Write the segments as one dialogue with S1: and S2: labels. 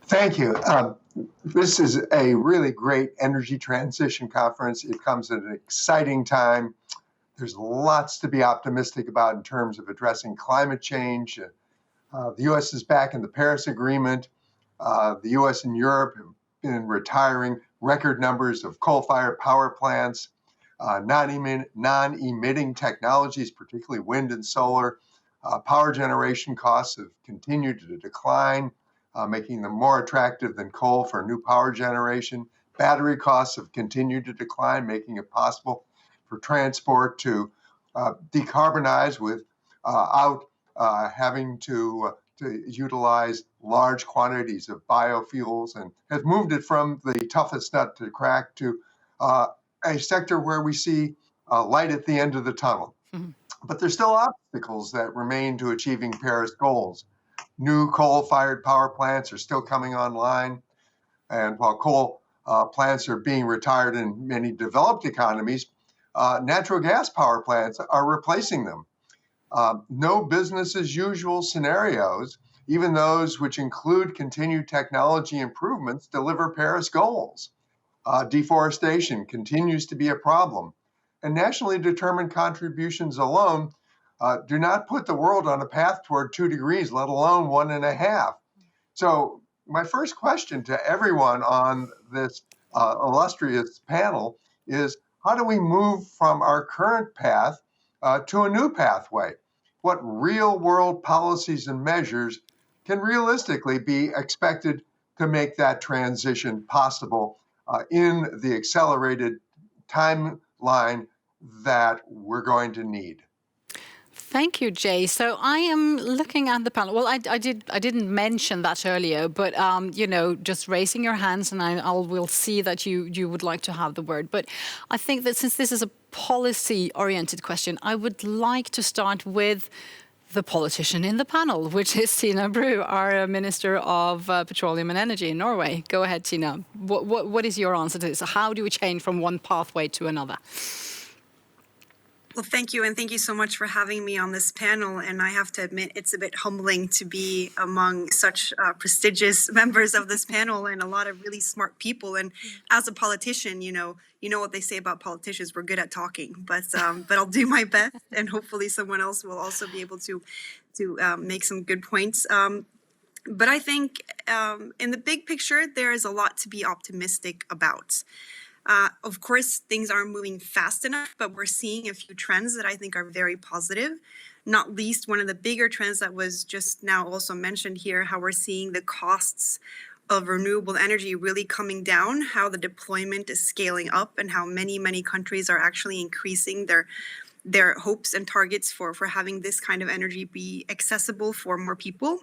S1: Thank you. This is a really great energy transition conference. It comes at an exciting time. There's lots to be optimistic about in terms of addressing climate change. The U.S. is back in the Paris Agreement. The U.S. and Europe have been retiring record numbers of coal-fired power plants, non-emitting technologies, particularly wind and solar. Power generation costs have continued to decline, making them more attractive than coal for new power generation. Battery costs have continued to decline, making it possible for transport to decarbonize without having to utilize large quantities of biofuels, and has moved it from the toughest nut to crack to a sector where we see light at the end of the tunnel. Mm-hmm. But there's still obstacles that remain to achieving Paris goals. New coal-fired power plants are still coming online, and while coal plants are being retired in many developed economies, natural gas power plants are replacing them. No business as usual scenarios, even those which include continued technology improvements, deliver Paris goals. Deforestation continues to be a problem, and nationally determined contributions alone do not put the world on a path toward 2 degrees, let alone 1.5. So my first question to everyone on this illustrious panel is, how do we move from our current path to a new pathway? What real-world policies and measures can realistically be expected to make that transition possible in the accelerated timeline that we're going to need?
S2: Thank you, Jay. So I am looking at the panel. Well, I didn't mention that earlier, but just raising your hands, and we'll see that you would like to have the word. But I think that since this is a policy-oriented question, I would like to start with the politician in the panel, which is Tina Bru, our Minister of Petroleum and Energy in Norway. Go ahead, Tina. What is your answer to this? How do we change from one pathway to another?
S3: Well, thank you. And thank you so much for having me on this panel. And I have to admit, it's a bit humbling to be among such prestigious members of this panel and a lot of really smart people. And as a politician, you know what they say about politicians, we're good at talking, but I'll do my best. And hopefully someone else will also be able to make some good points. But I think in the big picture, there is a lot to be optimistic about. Of course, things aren't moving fast enough, but we're seeing a few trends that I think are very positive. Not least, one of the bigger trends that was just now also mentioned here, how we're seeing the costs of renewable energy really coming down, how the deployment is scaling up, and how many, many countries are actually increasing their hopes and targets for having this kind of energy be accessible for more people.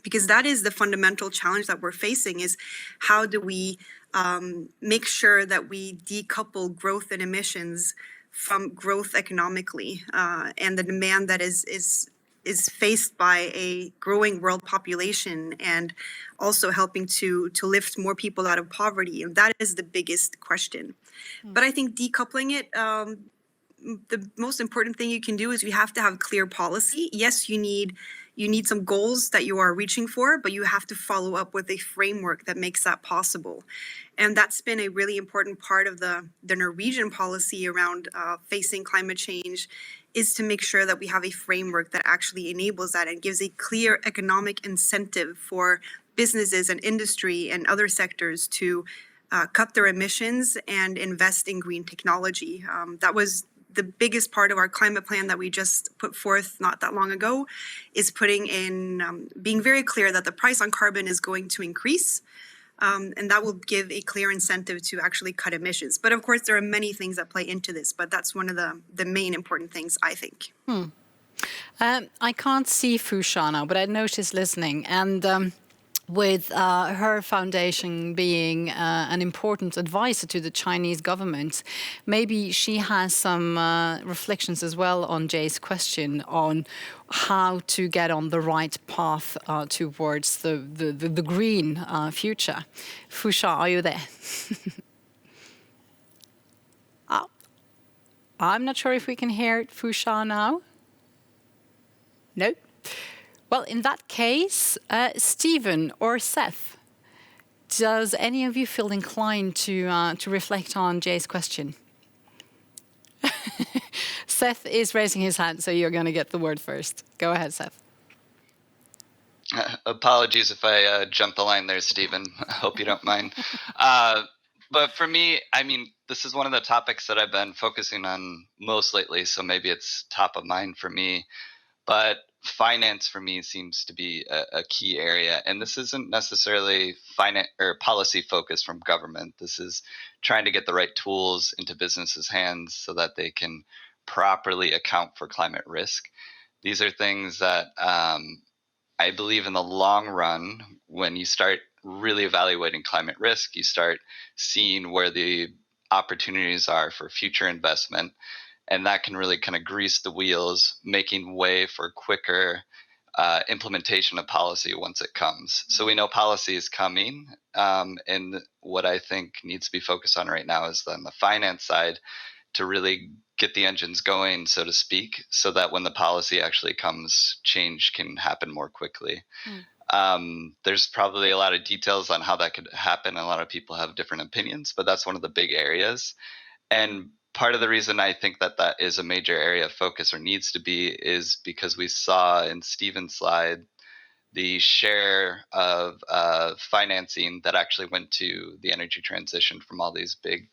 S3: Because that is the fundamental challenge that we're facing, is how do we make sure that we decouple growth in emissions from growth economically, and the demand that is faced by a growing world population, and also helping to lift more people out of poverty. And that is the biggest question. But I think decoupling it, the most important thing you can do is you have to have clear policy. Yes, you need some goals that you are reaching for, but you have to follow up with a framework that makes that possible. And that's been a really important part of the Norwegian policy around facing climate change, is to make sure that we have a framework that actually enables that and gives a clear economic incentive for businesses and industry and other sectors to cut their emissions and invest in green technology. That was the biggest part of our climate plan that we just put forth not that long ago, is putting in, being very clear that the price on carbon is going to increase, and that will give a clear incentive to actually cut emissions. But of course, there are many things that play into this, but that's one of the main important things, I think.
S2: I can't see Fusha now, but I know she's listening. And with her foundation being an important advisor to the Chinese government, maybe she has some reflections as well on Jay's question on how to get on the right path towards the green future. Fusha, are you there? I'm not sure if we can hear Fusha now. No? Well, in that case, Stephen or Seth, Does any of you feel inclined to reflect on Jay's question? Seth is raising his hand, so you're going to get the word first. Go ahead, Seth.
S4: Apologies if I jumped the line there, Stephen. I hope you don't mind. But for me, I mean, this is one of the topics that I've been focusing on most lately, so maybe it's top of mind for me. But finance for me seems to be a key area. And this isn't necessarily finance or policy focus from government. This is trying to get the right tools into businesses' hands so that they can properly account for climate risk. These are things that I believe in the long run, when you start really evaluating climate risk, you start seeing where the opportunities are for future investment. And that can really kind of grease the wheels, making way for quicker implementation of policy once it comes. So we know policy is coming. And what I think needs to be focused on right now is on the finance side to really get the engines going, so to speak, so that when the policy actually comes, change can happen more quickly. There's probably a lot of details on how that could happen. A lot of people have different opinions, but that's one of the big areas. And part of the reason I think that that is a major area of focus, or needs to be, is because we saw in Stephen's slide the share of financing that actually went to the energy transition from all these big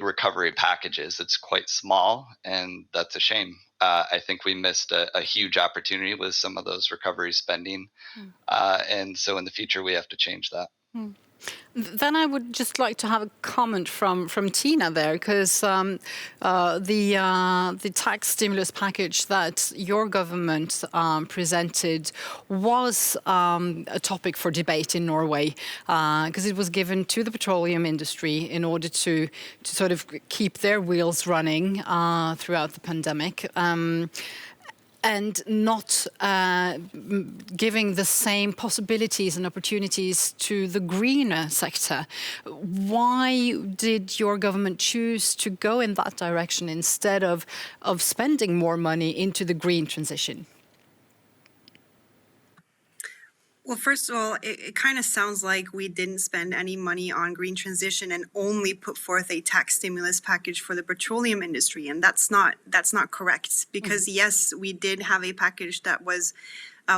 S4: recovery packages. It's quite small, and that's a shame. I think we missed a huge opportunity with some of those recovery spending. And so in the future, we have to change that.
S2: Then I would just like to have a comment from Tina there, because the tax stimulus package that your government presented was a topic for debate in Norway, because it was given to the petroleum industry in order to sort of keep their wheels running throughout the pandemic. And not giving the same possibilities and opportunities to the greener sector. Why did your government choose to go in that direction instead of spending more money into the green transition?
S3: Well, first of all, it kind of sounds like we didn't spend any money on green transition and only put forth a tax stimulus package for the petroleum industry, and that's not correct. Because yes, we did have a package that was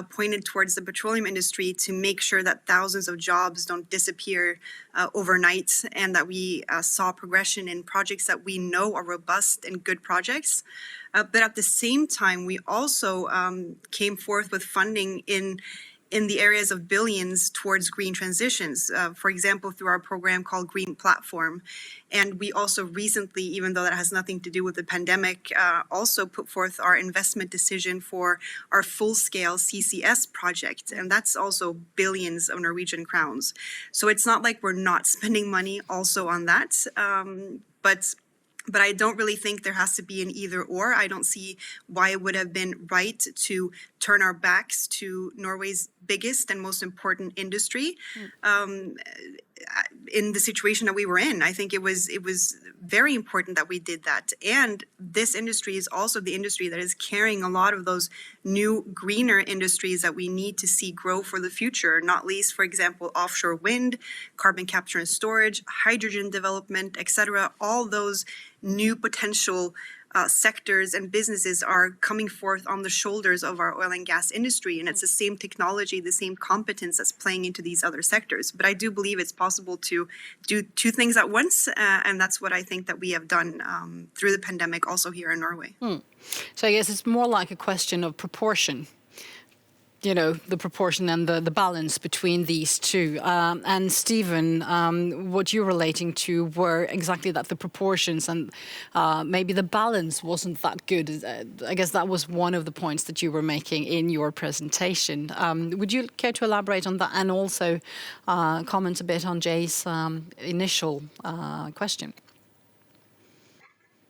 S3: pointed towards the petroleum industry to make sure that thousands of jobs don't disappear overnight, and that we saw progression in projects that we know are robust and good projects. But at the same time, we also came forth with funding in the areas of billions towards green transitions, for example, through our program called Green Platform. And we also recently, even though that has nothing to do with the pandemic, also put forth our investment decision for our full-scale CCS project. And that's also billions of Norwegian crowns. So it's not like we're not spending money also on that. But I don't really think there has to be an either or. I don't see why it would have been right to turn our backs to Norway's biggest and most important industry in the situation that we were in. I think it was very important that we did that. And this industry is also the industry that is carrying a lot of those new greener industries that we need to see grow for the future, not least, for example, offshore wind, carbon capture and storage, hydrogen development, etc. All those new potential sectors and businesses are coming forth on the shoulders of our oil and gas industry. And it's the same technology, the same competence that's playing into these other sectors. But I do believe it's possible to do two things at once. And that's what I think that we have done through the pandemic also here in Norway.
S2: So I guess it's more like a question of proportion. You know, the proportion and the balance between these two. And Stephen, what you're relating to were exactly that, the proportions, and maybe the balance wasn't that good. I guess that was one of the points that you were making in your presentation. Would you care to elaborate on that, and also comment a bit on Jay's initial question?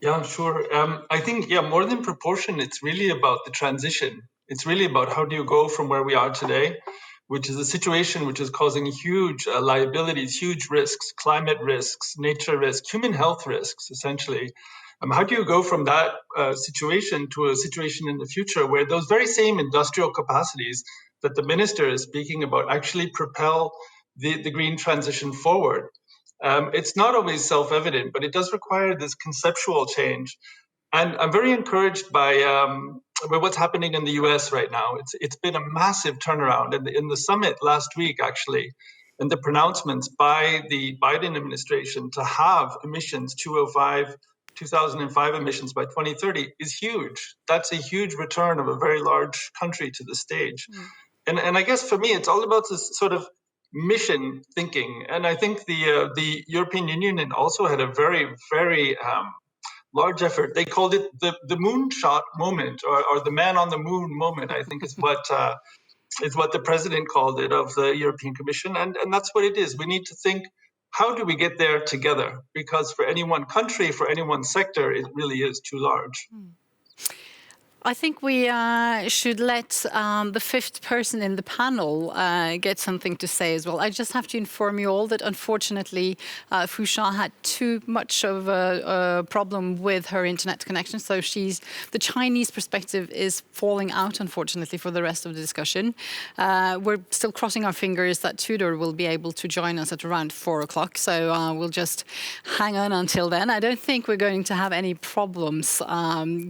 S5: Yeah, sure. I think, more than proportion, it's really about the transition. It's really about how do you go from where we are today, which is a situation which is causing huge liabilities, huge risks, climate risks, nature risks, human health risks, essentially. How do you go from that situation to a situation in the future where those very same industrial capacities that the minister is speaking about actually propel the green transition forward. It's not always self-evident, but it does require this conceptual change. And I'm very encouraged by what's happening in the US right now. It's been a massive turnaround. In the summit last week, actually, and the pronouncements by the Biden administration to have emissions 2005 emissions by 2030 is huge. That's a huge return of a very large country to the stage. And I guess for me, it's all about this sort of mission thinking. And I think the European Union also had a very, very large effort. They called it the moonshot moment, or the man on the moon moment, I think is what the president called it of the European Commission. And that's what it is. We need to think, how do we get there together? Because for any one country, for any one sector, it really is too large.
S2: I think we should let the fifth person in the panel get something to say as well. I just have to inform you all that unfortunately Fusha had too much of a problem with her internet connection, so the Chinese perspective is falling out unfortunately for the rest of the discussion. We're still crossing our fingers that Tudor will be able to join us at around 4 o'clock, so we'll just hang on until then. I don't think we're going to have any problems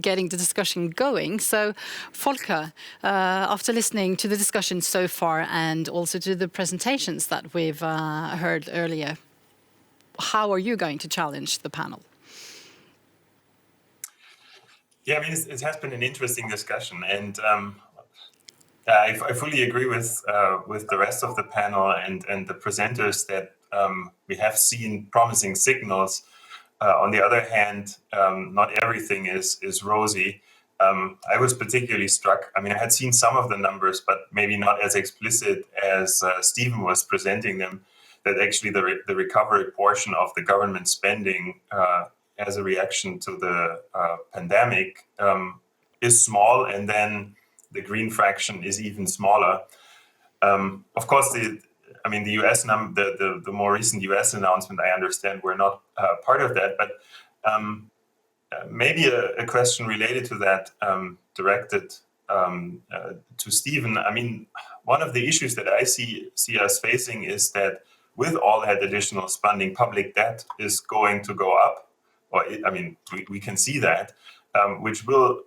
S2: getting the discussion going. So, Volker, after listening to the discussion so far and also to the presentations that we've heard earlier, how are you going to challenge the panel?
S6: Yeah, I mean, it has been an interesting discussion, and I fully agree with the rest of the panel and the presenters that we have seen promising signals. On the other hand, not everything is rosy. I was particularly struck. I mean, I had seen some of the numbers, but maybe not as explicit as Stephen was presenting them, that actually the recovery portion of the government spending as a reaction to the pandemic is small, and then the green fraction is even smaller. Of course, the US the more recent US announcement, I understand we're not part of that, but maybe a question related to that, directed to Stephen. I mean, one of the issues that I see us facing is that with all that additional spending, public debt is going to go up. We can see that, which will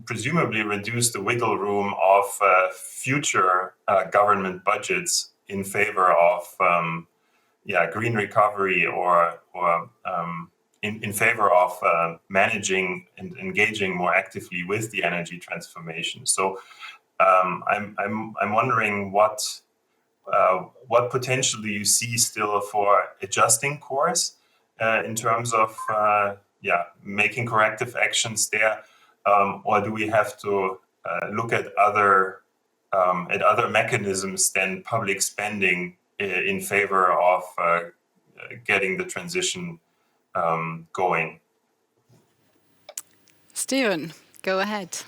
S6: presumably reduce the wiggle room of future government budgets in favor of green recovery or in favor of managing and engaging more actively with the energy transformation. So I'm wondering what potentially you see still for adjusting course in terms of making corrective actions there, or do we have to look at other mechanisms than public spending in favor of getting the transition going?
S2: Stephen, go ahead.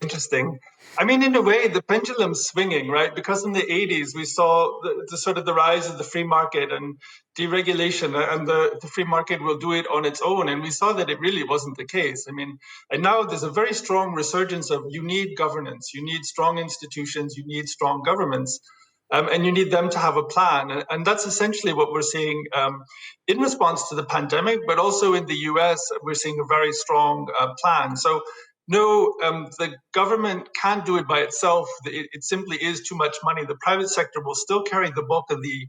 S5: Interesting. I mean, in a way, the pendulum's swinging, right? Because in the 80s, we saw the sort of the rise of the free market and deregulation, and the free market will do it on its own. And we saw that it really wasn't the case. I mean, and now there's a very strong resurgence of you need governance, you need strong institutions, you need strong governments. And you need them to have a plan. And that's essentially what we're seeing in response to the pandemic, but also in the US, we're seeing a very strong plan. So no, the government can't do it by itself. It simply is too much money. The private sector will still carry the bulk of the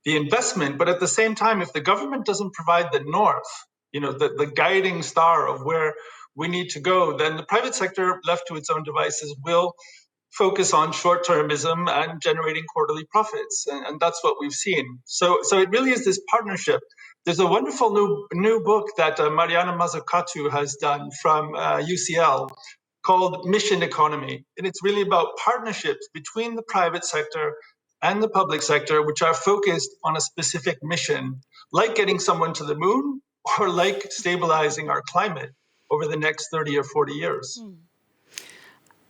S5: investment. But at the same time, if the government doesn't provide the north, the guiding star of where we need to go, then the private sector, left to its own devices, will focus on short-termism and generating quarterly profits, and that's what we've seen. So it really is this partnership. There's a wonderful new book that Mariana Mazzucato has done from UCL called Mission Economy, and it's really about partnerships between the private sector and the public sector, which are focused on a specific mission, like getting someone to the moon or like stabilizing our climate over the next 30 or 40 years.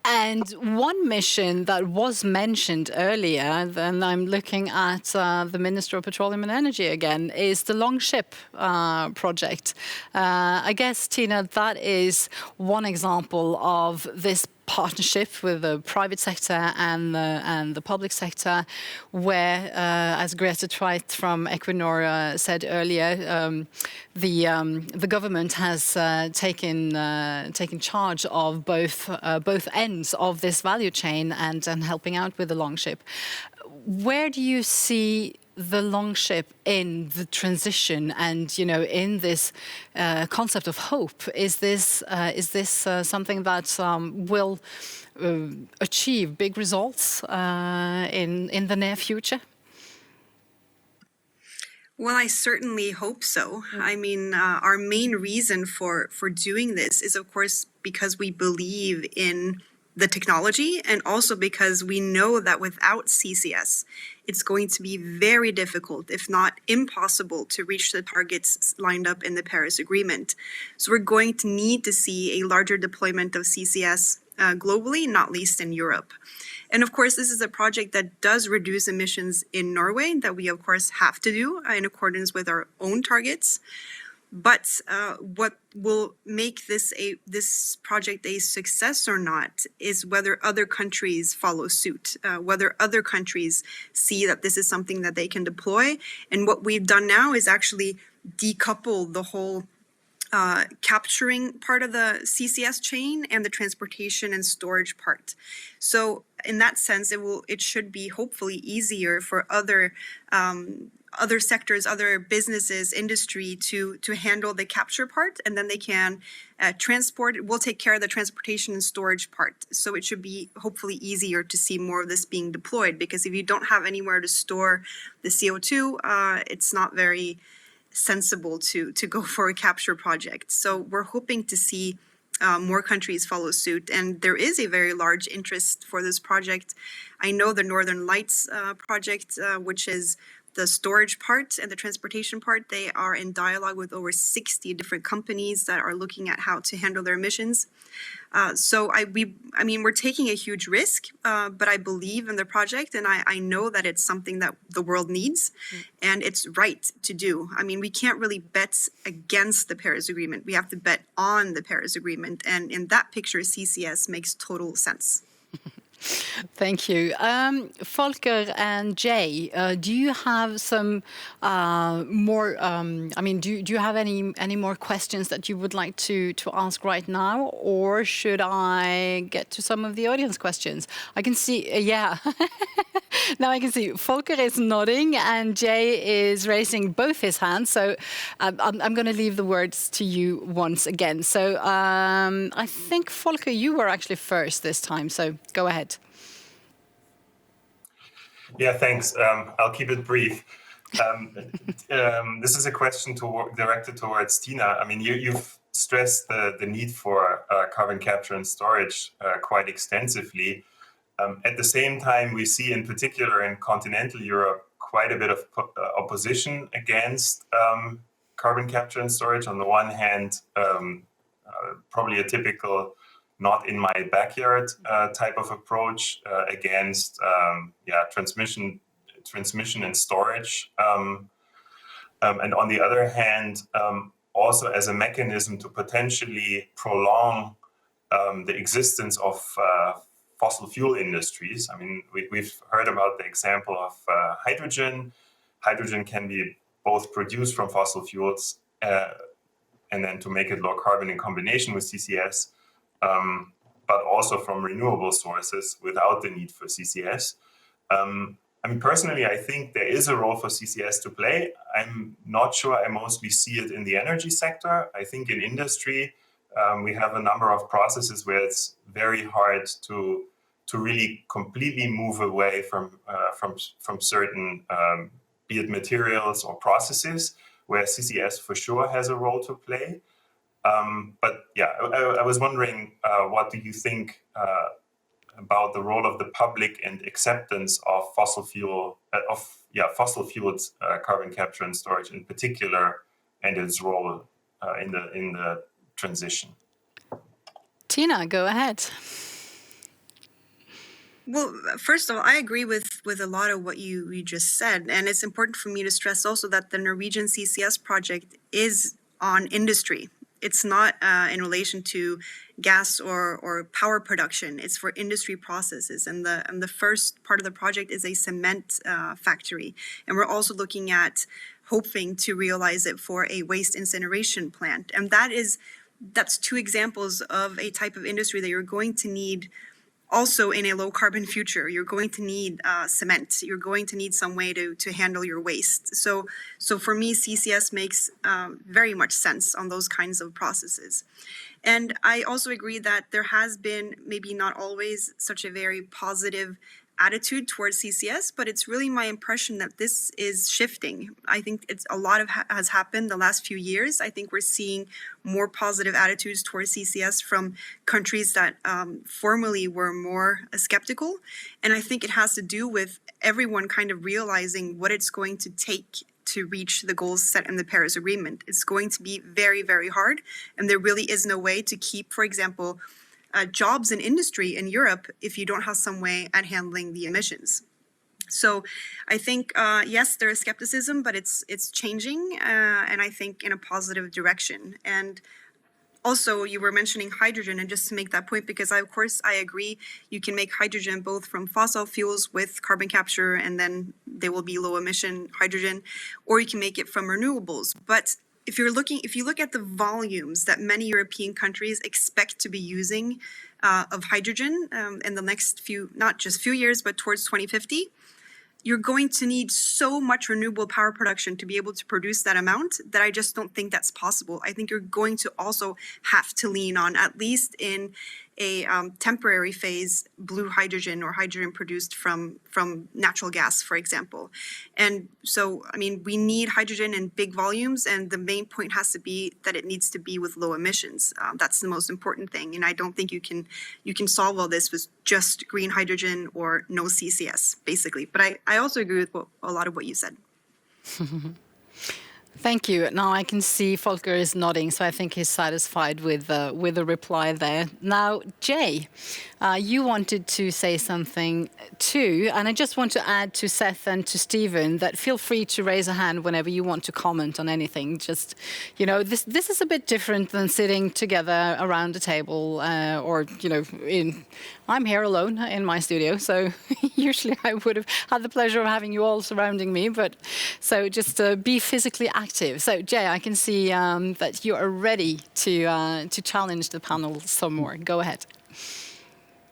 S2: And one mission that was mentioned earlier, and I'm looking at the Minister of Petroleum and Energy again, is the Longship project. I guess, Tina, that is one example of this partnership with the private sector and the public sector, where, as Greta Tveit from Equinor said earlier, the government has taken charge of both ends of this value chain and helping out with the Longship. Where do you see the Longship in the transition and, in this concept of hope? Is this something that will achieve big results in the near future?
S3: Well, I certainly hope so. I mean, our main reason for doing this is, of course, because we believe in the technology, and also because we know that without CCS, it's going to be very difficult, if not impossible, to reach the targets lined up in the Paris Agreement. So we're going to need to see a larger deployment of CCS globally, not least in Europe. And of course, this is a project that does reduce emissions in Norway, that we of course have to do in accordance with our own targets. But what will make this project a success or not is whether other countries follow suit, whether other countries see that this is something that they can deploy. And what we've done now is actually decouple the whole capturing part of the CCS chain and the transportation and storage part. So in that sense, it should be hopefully easier for other sectors, other businesses, industry to handle the capture part, and then they can transport. We'll take care of the transportation and storage part. So it should be hopefully easier to see more of this being deployed, because if you don't have anywhere to store the CO2, it's not very sensible to go for a capture project. So we're hoping to see more countries follow suit, and there is a very large interest for this project. I know the Northern Lights project, which is the storage part and the transportation part, they are in dialogue with over 60 different companies that are looking at how to handle their emissions. So we're taking a huge risk, but I believe in the project, and I know that it's something that the world needs, and it's right to do. I mean, we can't really bet against the Paris Agreement. We have to bet on the Paris Agreement, and in that picture, CCS makes total sense.
S2: Thank you. Volker and Jay, do you have some more, do you have any more questions that you would like to ask right now, or should I get to some of the audience questions? I can see, yeah. Now I can see Volker is nodding and Jay is raising both his hands. So I'm going to leave the words to you once again. So I think, Volker, you were actually first this time. So go ahead.
S6: Yeah, thanks. I'll keep it brief. This is a question directed towards Tina. I mean, you've stressed the need for carbon capture and storage quite extensively. At the same time, we see in particular in continental Europe quite a bit of opposition against carbon capture and storage. On the one hand, probably a typical not in my backyard type of approach against transmission and storage. And on the other hand, also as a mechanism to potentially prolong the existence of fossil fuel industries. I mean, we've heard about the example of hydrogen. Hydrogen can be both produced from fossil fuels and then to make it low carbon in combination with CCS, but also from renewable sources without the need for CCS. I mean, personally, I think there is a role for CCS to play. I'm not sure I mostly see it in the energy sector. I think in industry, we have a number of processes where it's very hard to really completely move away from certain, be it materials or processes, where CCS for sure has a role to play. But yeah, I was wondering, what do you think about the role of the public and acceptance of fossil fueled carbon capture and storage in particular, and its role in the transition?
S2: Tina, go ahead.
S3: Well, first of all, I agree with a lot of what you just said. And it's important for me to stress also that the Norwegian CCS project is on industry. It's not in relation to gas or power production. It's for industry processes. And the first part of the project is a cement factory. And we're also looking at hoping to realize it for a waste incineration plant. And that's two examples of a type of industry that you're going to need also in a low carbon future. You're going to need cement. You're going to need some way to handle your waste. So for me, CCS makes very much sense on those kinds of processes. And I also agree that there has been maybe not always such a very positive attitude towards CCS, but it's really my impression that this is shifting. I think a lot has happened the last few years. I think we're seeing more positive attitudes towards CCS from countries that formerly were more skeptical. And I think it has to do with everyone kind of realizing what it's going to take to reach the goals set in the Paris Agreement. It's going to be very, very hard. And there really is no way to keep, for example, jobs in industry in Europe if you don't have some way at handling the emissions. So I think, yes, there is skepticism, but it's changing, and I think in a positive direction. And also, you were mentioning hydrogen, and just to make that point, because of course I agree, you can make hydrogen both from fossil fuels with carbon capture, and then there will be low emission hydrogen, or you can make it from renewables. But if you look at the volumes that many European countries expect to be using of hydrogen in the next not just few years, but towards 2050, you're going to need so much renewable power production to be able to produce that amount that I just don't think that's possible. I think you're going to also have to lean on, at least in a temporary phase, blue hydrogen or hydrogen produced from natural gas, for example. And so, I mean, we need hydrogen in big volumes, and the main point has to be that it needs to be with low emissions. That's the most important thing. And I don't think you can solve all this with just green hydrogen or no CCS, basically. But I also agree with a lot of what you said.
S2: Thank you. Now I can see Volker is nodding, so I think he's satisfied with the reply there. Now, Jay, you wanted to say something too, and I just want to add to Seth and to Stephen that feel free to raise a hand whenever you want to comment on anything. Just, you know, this is a bit different than sitting together around a table or, you know, I'm here alone in my studio, so usually I would have had the pleasure of having you all surrounding me, but so just be physically active. So Jay, I can see that you are ready to challenge the panel some more. Go ahead.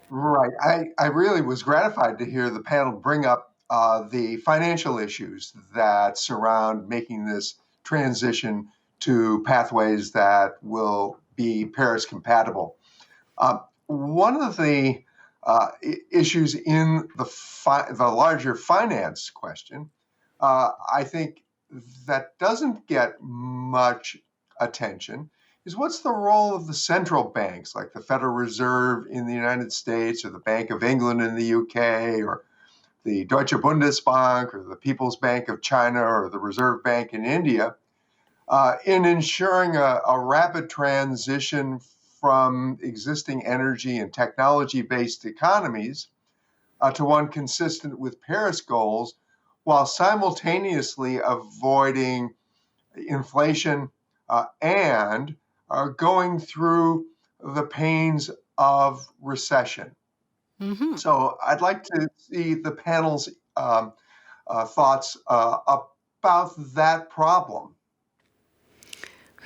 S1: Right. I really was gratified to hear the panel bring up the financial issues that surround making this transition to pathways that will be Paris compatible. One of the issues in the larger finance question, I think that doesn't get much attention, is what's the role of the central banks, like the Federal Reserve in the United States, or the Bank of England in the UK, or the Deutsche Bundesbank, or the People's Bank of China, or the Reserve Bank in India, in ensuring a rapid transition from existing energy and technology-based economies to one consistent with Paris goals, while simultaneously avoiding inflation and going through the pains of recession. Mm-hmm. So I'd like to see the panel's thoughts about that problem.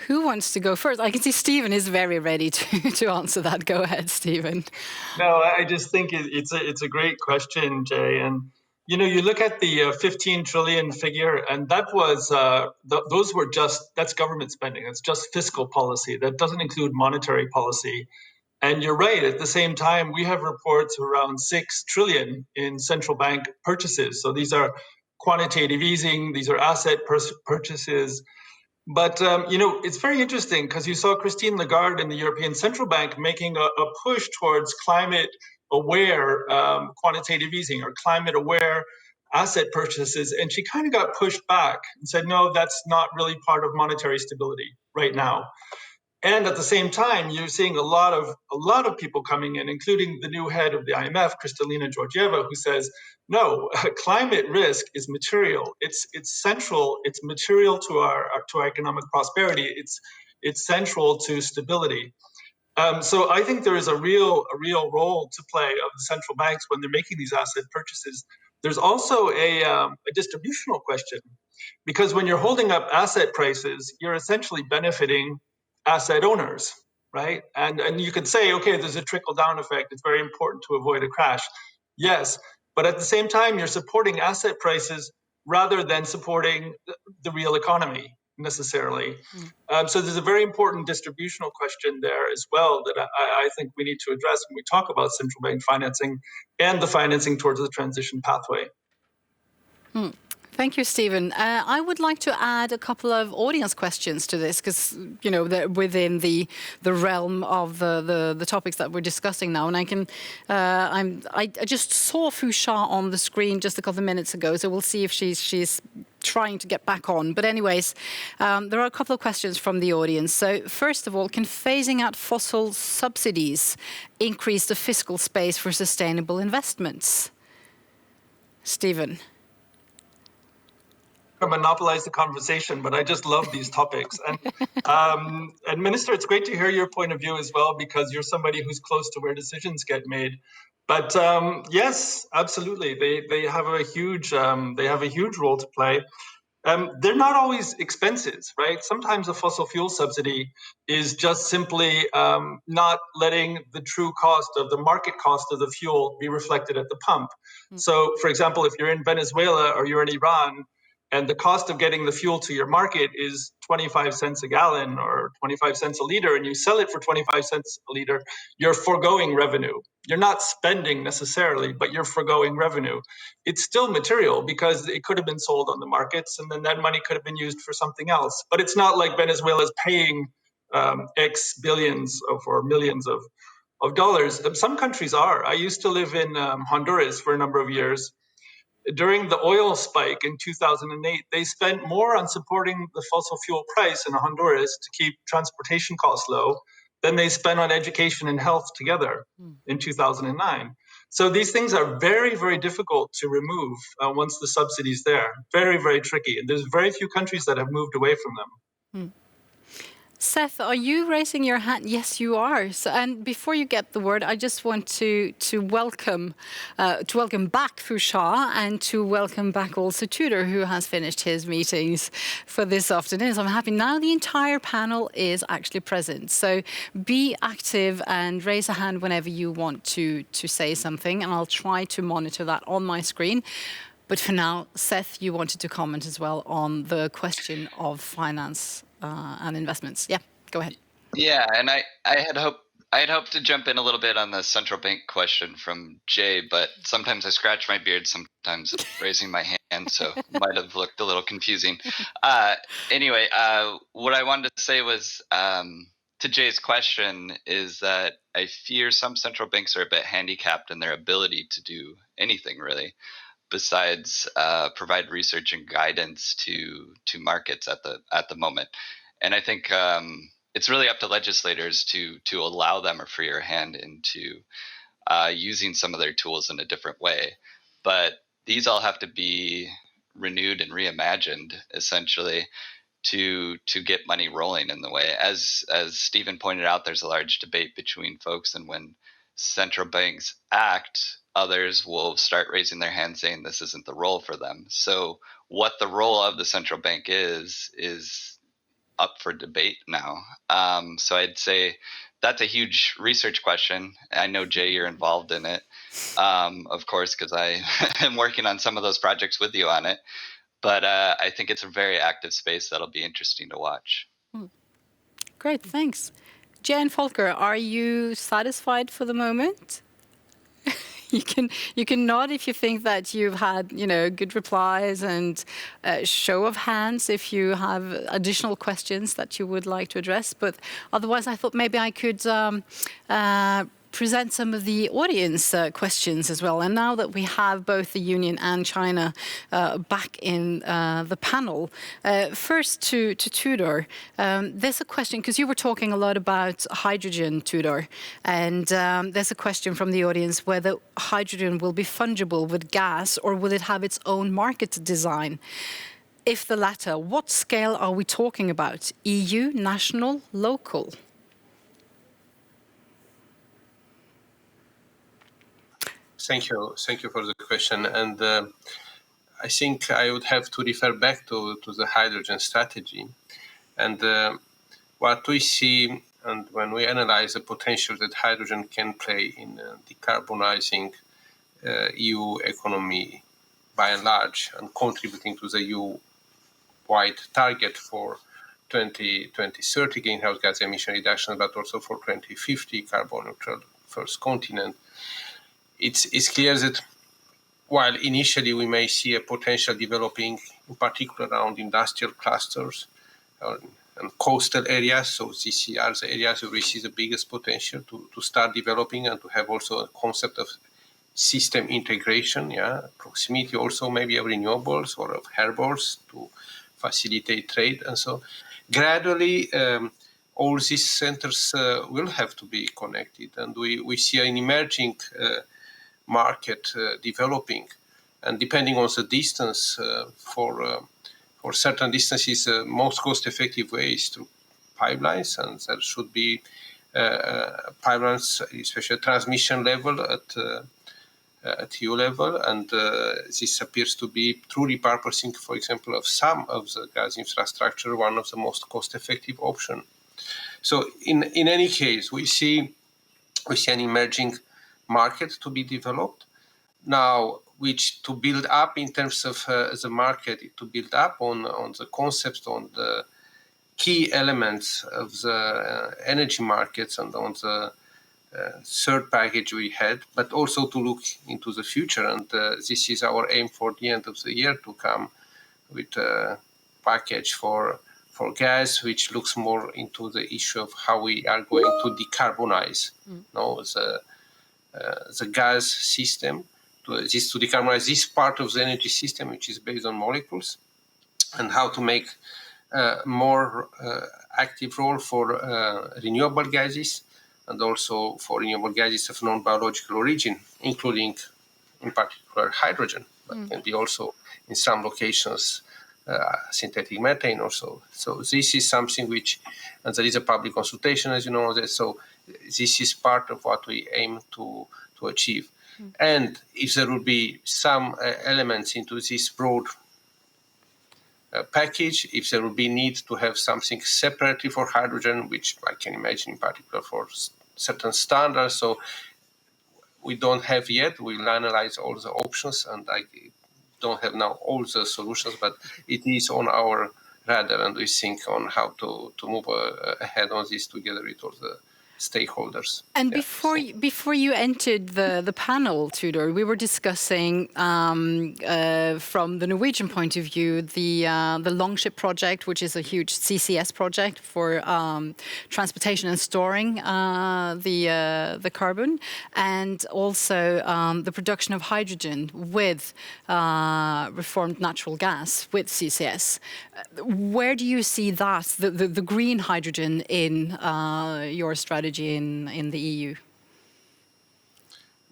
S2: Who wants to go first? I can see Stephen is very ready to answer that. Go ahead, Stephen.
S5: No, I just think it's a great question, Jay. And you know, you look at the 15 trillion figure, and that was that's government spending. It's just fiscal policy. That doesn't include monetary policy. And you're right. At the same time, we have reports around 6 trillion in central bank purchases. So these are quantitative easing. These are asset purchases. But, you know, it's very interesting because you saw Christine Lagarde in the European Central Bank making a push towards climate-aware quantitative easing or climate-aware asset purchases. And she kind of got pushed back and said, no, that's not really part of monetary stability right now. And at the same time, you're seeing a lot of people coming in, including the new head of the IMF, Kristalina Georgieva, who says, no, climate risk is material. It's central. It's material to our economic prosperity. It's central to stability. So I think there is a real role to play of the central banks when they're making these asset purchases. There's also a distributional question, because when you're holding up asset prices, you're essentially benefiting asset owners, right? And you could say, okay, there's a trickle-down effect. It's very important to avoid a crash. Yes, but at the same time, you're supporting asset prices rather than supporting the real economy necessarily. So there's a very important distributional question there as well that I think we need to address when we talk about central bank financing and the financing towards the transition pathway.
S2: Thank you, Stephen. I would like to add a couple of audience questions to this because, you know, they're within the realm of the topics that we're discussing now. And I just saw Fusha on the screen just a couple of minutes ago, so we'll see if she's trying to get back on. But anyways, there are a couple of questions from the audience. So first of all, can phasing out fossil subsidies increase the fiscal space for sustainable investments? Stephen.
S5: Monopolize the conversation, but I just love these topics. And Minister, it's great to hear your point of view as well, because you're somebody who's close to where decisions get made. But yes, absolutely, they have a huge role to play. They're not always expenses, right? Sometimes a fossil fuel subsidy is just simply not letting the true cost of the market cost of the fuel be reflected at the pump. So, for example, if you're in Venezuela or you're in Iran, and the cost of getting the fuel to your market is 25 cents a gallon or 25 cents a liter, and you sell it for 25 cents a liter, you're foregoing revenue. You're not spending necessarily, but you're foregoing revenue. It's still material because it could have been sold on the markets, and then that money could have been used for something else. But it's not like Venezuela's paying X billions or millions of dollars. Some countries are. I used to live in Honduras for a number of years. During the oil spike in 2008, they spent more on supporting the fossil fuel price in Honduras to keep transportation costs low than they spent on education and health together in 2009. So these things are very, very difficult to remove once the subsidy's there. Very, very tricky. And there's very few countries that have moved away from them.
S2: Seth, are you raising your hand? Yes, you are. So, and before you get the word, I just want to welcome back Fusha and to welcome back also Tudor, who has finished his meetings for this afternoon. So I'm happy now the entire panel is actually present. So be active and raise a hand whenever you want to say something, and I'll try to monitor that on my screen. But for now, Seth, you wanted to comment as well on the question of finance and investments. Yeah, go ahead.
S4: Yeah, and I had hoped to jump in a little bit on the central bank question from Jay, but sometimes I scratch my beard, sometimes raising my hand, so it might have looked a little confusing. Anyway, what I wanted to say was to Jay's question is that I fear some central banks are a bit handicapped in their ability to do anything really, besides provide research and guidance to markets at the moment. And I think it's really up to legislators to allow them a freer hand into using some of their tools in a different way. But these all have to be renewed and reimagined, essentially, to get money rolling in the way. As Stephen pointed out, there's a large debate between folks, and when central banks act, others will start raising their hand saying this isn't the role for them. So what the role of the central bank is up for debate now. So I'd say that's a huge research question. I know, Jay, you're involved in it, of course, because I am working on some of those projects with you on it. But I think it's a very active space that'll be interesting to watch.
S2: Great, thanks. Jay and Volker, are you satisfied for the moment? You can nod if you think that you've had, good replies, and show of hands if you have additional questions that you would like to address. But otherwise, I thought maybe I could present some of the audience questions as well. And now that we have both the Union and China back in the panel, first to Tudor, there's a question, because you were talking a lot about hydrogen, Tudor, and there's a question from the audience whether hydrogen will be fungible with gas or will it have its own market design? If the latter, what scale are we talking about? EU, national, local?
S7: Thank you for the question. And I think I would have to refer back to the hydrogen strategy. And what we see, and when we analyze the potential that hydrogen can play in decarbonizing EU economy by and large, and contributing to the EU-wide target for 2030 greenhouse gas emission reduction, but also for 2050 carbon neutral first continent, it's clear that while initially we may see a potential developing, in particular around industrial clusters and coastal areas, so these are the areas where we see the biggest potential to start developing and to have also a concept of system integration, proximity also maybe of renewables or of herbals to facilitate trade. And so gradually all these centers will have to be connected, and we see an emerging market developing. And depending on the distance, for certain distances, most cost-effective way is through pipelines, and there should be pipelines, especially transmission level at EU level, and this appears to be through repurposing, for example, of some of the gas infrastructure, one of the most cost-effective option. So in any case, we see an emerging market to be developed now, which to build up in terms of the market, to build up on the concepts, on the key elements of the energy markets and on the third package we had, but also to look into the future. And this is our aim for the end of the year, to come with a package for gas, which looks more into the issue of how we are going to decarbonize the gas system, to decarbonize this part of the energy system, which is based on molecules, and how to make more active role for renewable gases, and also for renewable gases of non-biological origin, including, in particular, hydrogen, but can be also, in some locations, synthetic methane also. So this is something which, and there is a public consultation, as you know, so this is part of what we aim to achieve. And if there will be some elements into this broad package, if there will be need to have something separately for hydrogen, which I can imagine in particular for certain standards, so we don't have yet. We'll analyze all the options, and I don't have now all the solutions, but it is on our radar, and we think on how to move ahead on this together with all the stakeholders.
S2: And before you entered the panel, Tudor, we were discussing from the Norwegian point of view the Longship project, which is a huge CCS project for transportation and storing the carbon, and also the production of hydrogen with reformed natural gas with CCS. Where do you see that, the green hydrogen in your strategy in the EU?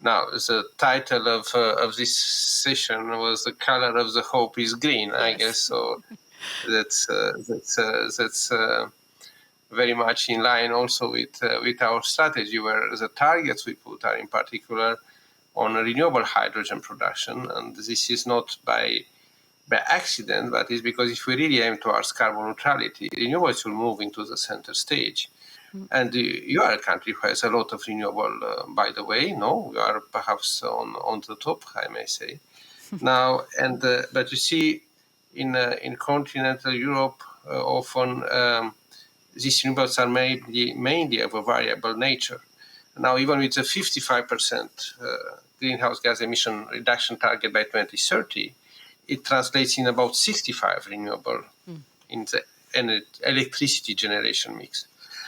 S7: Now, the title of this session was "The Color of the Hope is Green." Yes. I guess so. That's very much in line also with our strategy, where the targets we put are in particular on renewable hydrogen production, and this is not by accident, but it's because if we really aim towards carbon neutrality, renewables will move into the center stage. And you are a country who has a lot of renewable, by the way. No, we are perhaps on the top, I may say. Now, and but you see, in continental Europe, often these renewables are mainly of a variable nature. Now, even with the 55% greenhouse gas emission reduction target by 2030, it translates in about 65 renewable in the electricity generation mix.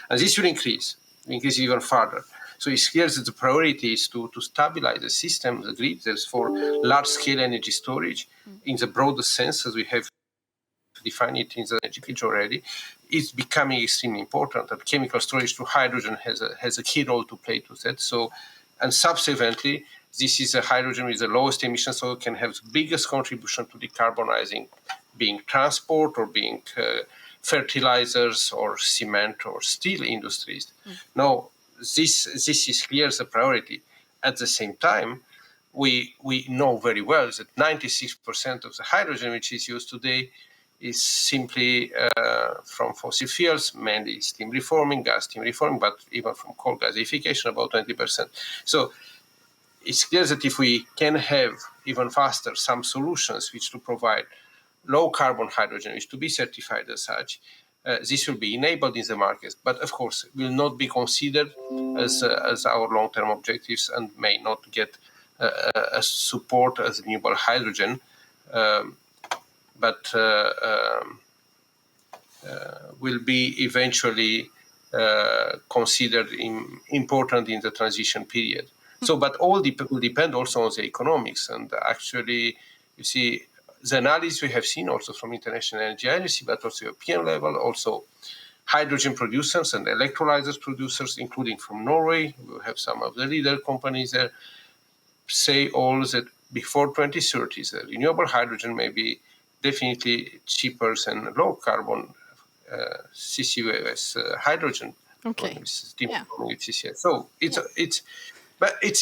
S7: And this will increase even further. So it's clear that the priority is to stabilize the system, the grid. There's for large-scale energy storage in the broadest sense, as we have defined it in the energy page already, is becoming extremely important. And chemical storage through hydrogen has a key role to play to that. So, and subsequently, this is a hydrogen with the lowest emissions, so it can have the biggest contribution to decarbonizing, being transport or being fertilizers or cement or steel industries. Now, this is clear as a priority. At the same time, we know very well that 96% of the hydrogen which is used today is simply from fossil fuels, mainly steam reforming, gas steam reforming, but even from coal gasification, about 20%. So it's clear that if we can have even faster some solutions which to provide low carbon hydrogen, which to be certified as such, this will be enabled in the markets, but of course will not be considered as our long-term objectives and may not get a support as renewable hydrogen, but will be eventually considered important in the transition period. So, but all will depend also on the economics. And actually, you see, the analysis we have seen also from International Energy Agency, but also European level, also hydrogen producers and electrolyzers producers, including from Norway, we have some of the leader companies there, say all that before 2030, the renewable hydrogen may be definitely cheaper than low carbon CCUS hydrogen.
S2: Okay.
S7: Yeah. So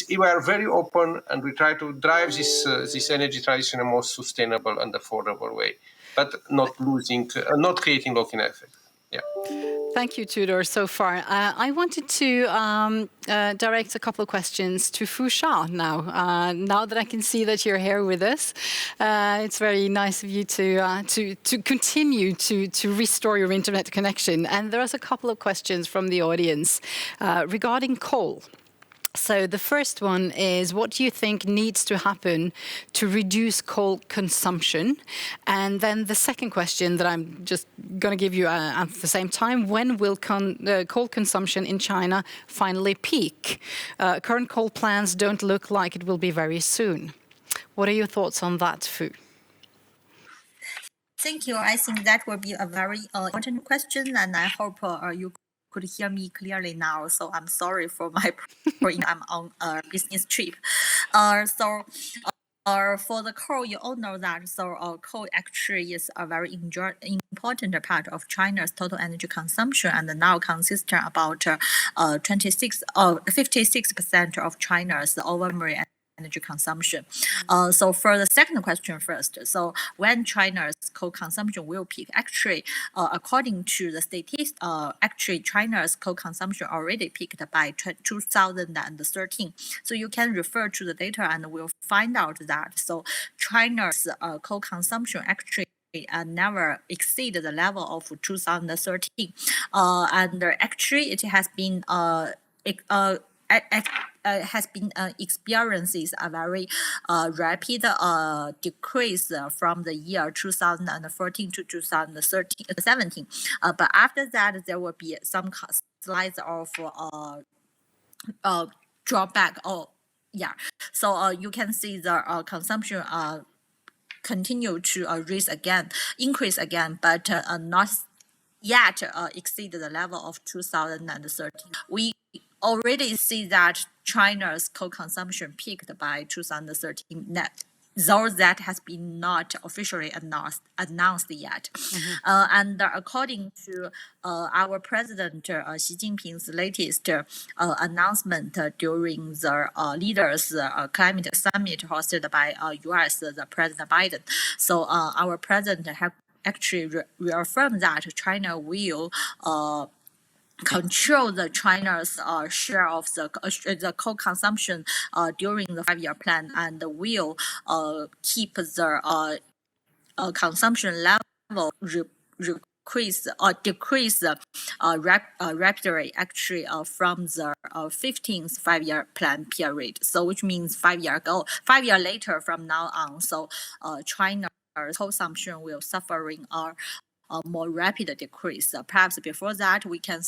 S7: we are very open, and we try to drive this energy transition in a more sustainable and affordable way, but not creating lock-in effect. Yeah.
S2: Thank you, Tudor, so far. I wanted to direct a couple of questions to Fu Sha now. Now that I can see that you're here with us, it's very nice of you to continue to restore your internet connection. And there's a couple of questions from the audience regarding coal. So the first one is, what do you think needs to happen to reduce coal consumption? And then the second question that I'm just going to give you at the same time, when will coal consumption in China finally peak? Current coal plans don't look like it will be very soon. What are your thoughts on that, Fu?
S8: Thank you. I think that will be a very important question, and I hope you could hear me clearly now. So I'm sorry for my I'm on a business trip. For the coal, you all know that. So coal actually is a very important part of China's total energy consumption, and now consists about 56% of China's overall energy consumption. So for the second question first, so when China's coal consumption will peak, actually, according to the statistics, actually China's coal consumption already peaked by 2013. So you can refer to the data and we'll find out that so China's coal consumption actually never exceeded the level of 2013, and actually it has been experiences a very rapid decrease from the year 2014 to 2017. But after that, there will be some slides of drawback. So you can see the consumption continue to increase again, but not yet exceed the level of 2013. We already see that China's coal consumption peaked by 2013, though that has been not officially announced yet. And according to our President Xi Jinping's latest announcement during the leaders' climate summit hosted by U.S. the President Biden, so our president have actually reaffirmed that China will control the China's share of the coal consumption during the 5-year plan, and will keep the consumption level decrease rapidly, actually from the 15th 5-year plan period. So which means 5 years later from now on. So China's consumption will suffering more rapid decrease. Perhaps before that, we can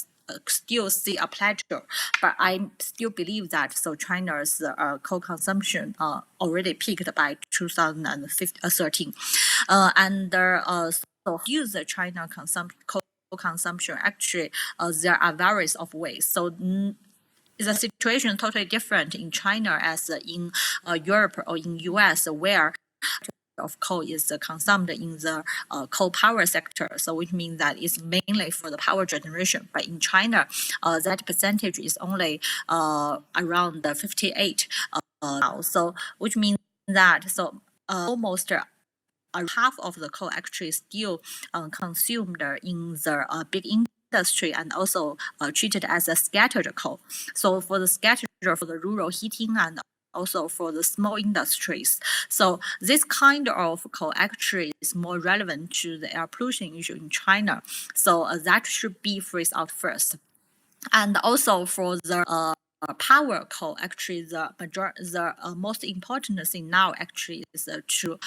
S8: still see a plateau, but I still believe that China's coal consumption already peaked by 2013, and so use the China coal consumption. Actually, there are various of ways. So. Is a situation totally different in China as in Europe or in US, where of coal is consumed in the coal power sector, so which means that it's mainly for the power generation. But in China, that percentage is only around 58 now. So which means that almost half of the coal actually is still consumed in the big industry and also treated as a scattered coal. So for the scattered, for the rural heating and also for the small industries. So this kind of coal actually is more relevant to the air pollution issue in China. So that should be phased out first. And also for the power coal, actually the most important thing now actually is to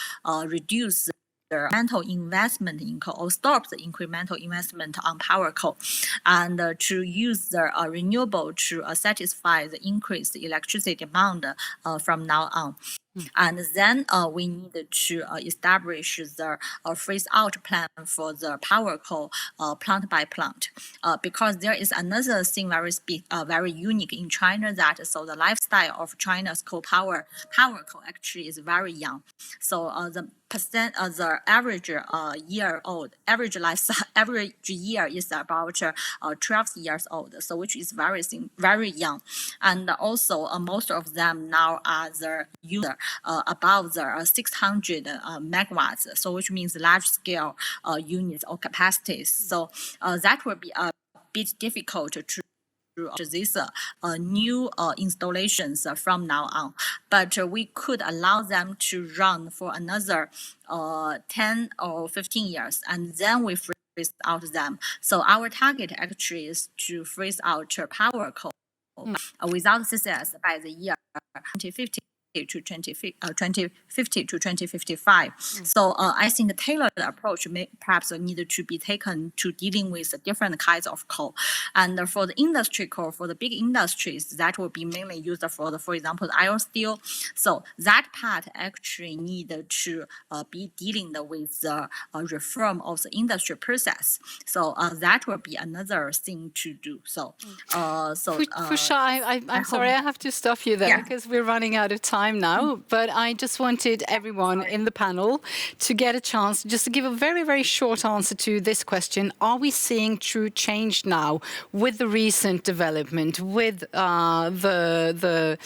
S8: reduce the incremental investment in coal, or stop the incremental investment on power coal, and to use the renewable to satisfy the increased electricity demand from now on. And then we need to establish the phase-out plan for the power coal plant by plant, because there is another thing very unique in China, that the lifestyle of China's power coal actually is very young. So the average year is about 12 years old, so which is very young, and also most of them now are the user above the 600 megawatts, so which means large scale units or capacities. So that will be a bit difficult to these new installations from now on, but we could allow them to run for another 10 or 15 years, and then we phase out them. So our target actually is to phase out power coal without CCS by the year 2050 to 2055. So I think the tailored approach may perhaps need to be taken to dealing with different kinds of coal. And for the industry coal, for the big industries, that will be mainly used for example, iron steel. So that part actually need to be dealing with the reform of the industry process. So that will be another thing to do. So
S2: Fusha, I'm sorry, I have to stop you there because we're running out of time now, but I just wanted everyone in the panel to get a chance just to give a very, very short answer to this question. Are we seeing true change now with the recent development, with the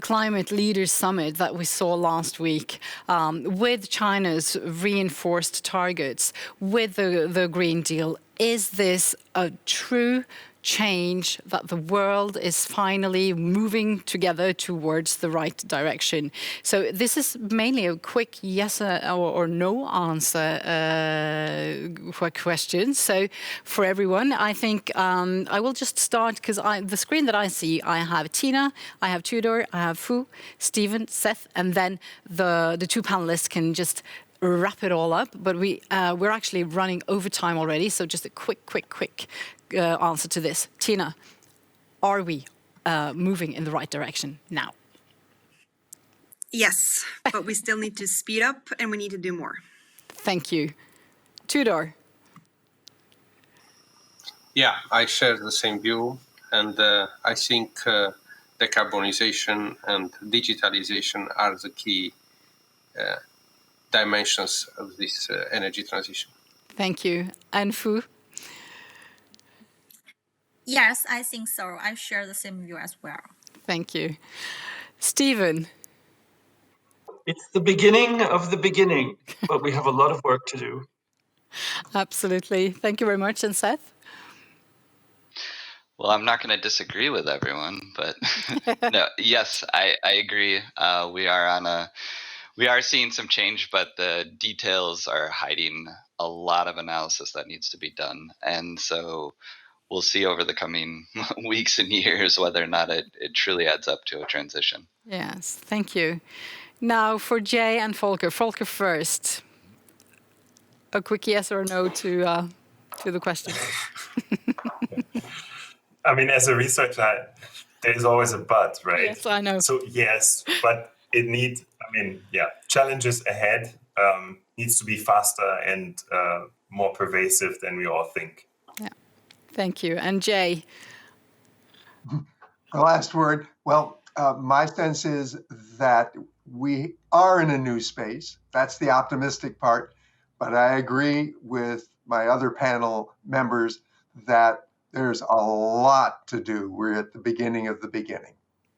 S2: Climate Leaders Summit that we saw last week, with China's reinforced targets, with the Green Deal? Is this a true change that the world is finally moving together towards the right direction? So this is mainly a quick yes or no answer question. So for everyone, I think I will just start, because the screen that I see, I have Tina, I have Tudor, I have Fu, Stephen, Seth, and then the two panelists can just wrap it all up. But we're actually running over time already, so just a quick answer to this. Tina, are we moving in the right direction now?
S3: Yes, but we still need to speed up and we need to do more.
S2: Thank you. Tudor?
S7: Yeah, I share the same view, and I think decarbonization and digitalization are the key dimensions of this energy transition.
S2: Thank you. And Fu?
S8: Yes, I think so. I share the same view as well.
S2: Thank you. Stephen?
S5: It's the beginning of the beginning, but we have a lot of work to do.
S2: Absolutely. Thank you very much. And Seth?
S4: Well, I'm not going to disagree with everyone, but no, yes, I agree. We are seeing some change, but the details are hiding a lot of analysis that needs to be done. And so we'll see over the coming weeks and years whether or not it truly adds up to a transition.
S2: Yes, thank you. Now for Jay and Volker. Volker first. a quick yes or no to the question.
S6: I mean, as a researcher, there's always a but, right?
S2: Yes, I know.
S6: So yes, but it needs, challenges ahead, needs to be faster and more pervasive than we all think.
S2: Yeah, thank you. And Jay?
S1: The last word. Well, my sense is that we are in a new space. That's the optimistic part. But I agree with my other panel members that there's a lot to do. We're at the beginning of the beginning.